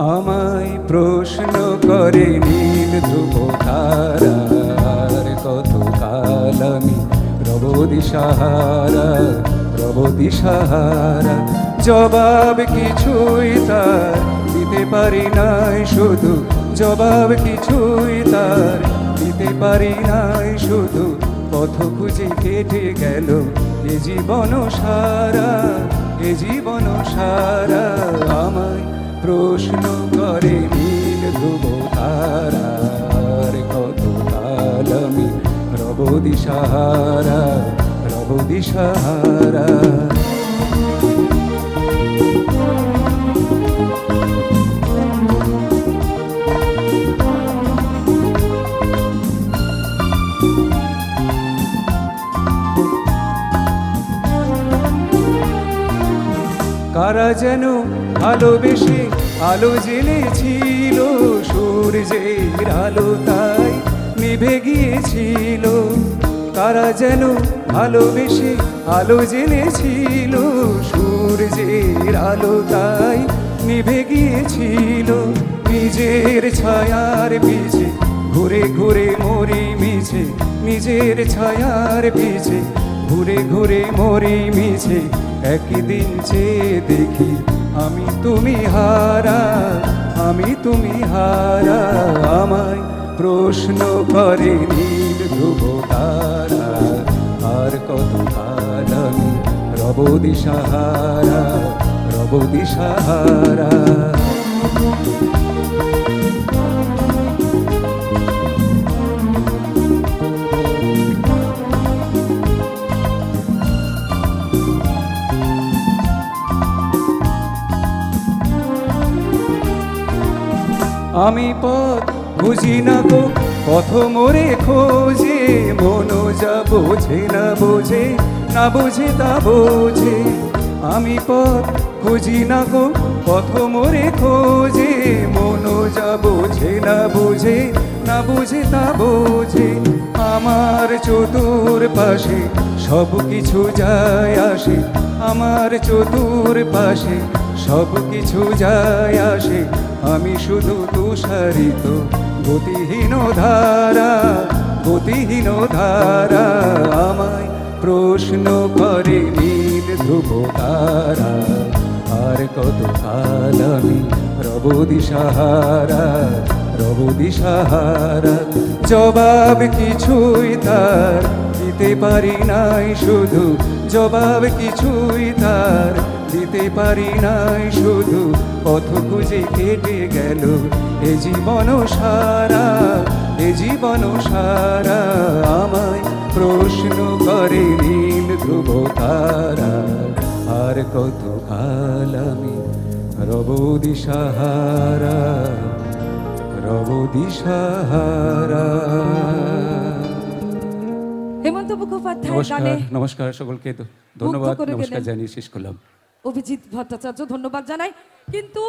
আমায় প্রশ্ন করে নীল ধ্রুব তারার কত কাল আমি রব দিশাহারা রব দিশাহারা। জবাব কিছুই তার দিতে পারি নাই, শুধু জবাব কিছুই তার দিতে পারি নাই, শুধু পথ খুঁজে কেটে গেল এ জীবন সারা, এ জীবন সারা। আমায় প্রশ্ন করে নীল ধ্রুব তারার কত কাল আমি রব দিশাহারা রব দিশাহারা। কারা যেন ভালোবেসে আলো জ্বেলেছিল, সূর্যের আলো তাই নিভে গিয়েছিল। কারা যেন ভালোবেসে আলো জ্বেলেছিল, সূর্যের আলো তাই নিভে গিয়েছিল। নিজের ছায়ার পিছে ঘুরে ঘুরে মরি মিছে, নিজের ছায়ার পিছে ঘুরে ঘুরে মরি মিছে। একদিন চেয়ে দেখি আমি তুমি হারা, আমি তুমি হারা। আমায় প্রশ্ন করে নীল ধ্রুব তারা আর কত কাল আমি রব দিশাহারা রব দিশাহারা। আমি পথ বুঝি না গো, পথ মোরে খোঁজে, মন যা বোঝে না বোঝে, না বোঝে তা বোঝে। আমি পথ খুঁজি না গো, পথ মোরে খোঁজে, মন যা বোঝে না বোঝে, না বোঝে তা বোঝে। আমার চতুর পাশে সব কিছু যায় আসে, আমার চতুর পাশে সব কিছু যায় আসে। আমি শুধু তুষারিত গতিহীন ধারা, গতিহীন ধারা। আমায় প্রশ্ন করে নীল ধ্রুব তারা আর কত কাল আমি রব দিশাহারা রব দিশাহারা। জবাব কিছুই তার দিতে পারি নাই, শুধু জবাব কিছুই তার দিতে পারি নাই, শুধু পথ খুঁজে কেটে গেল এ জীবন সারা, এ জীবন সারা। আমায় প্রশ্ন করে নীল ধ্রুব তারা আর কত কাল আমি রব দিশাহারা রব দিশাহারা। হেমন্ত মুখোপাধ্যায় নমস্কার, গানে নমস্কার সকলকে ধন্যবাদ, নমস্কার জানিয়ে শেষ করলাম। অভিজিৎ ভট্টাচার্য ধন্যবাদ জানাই। কিন্তু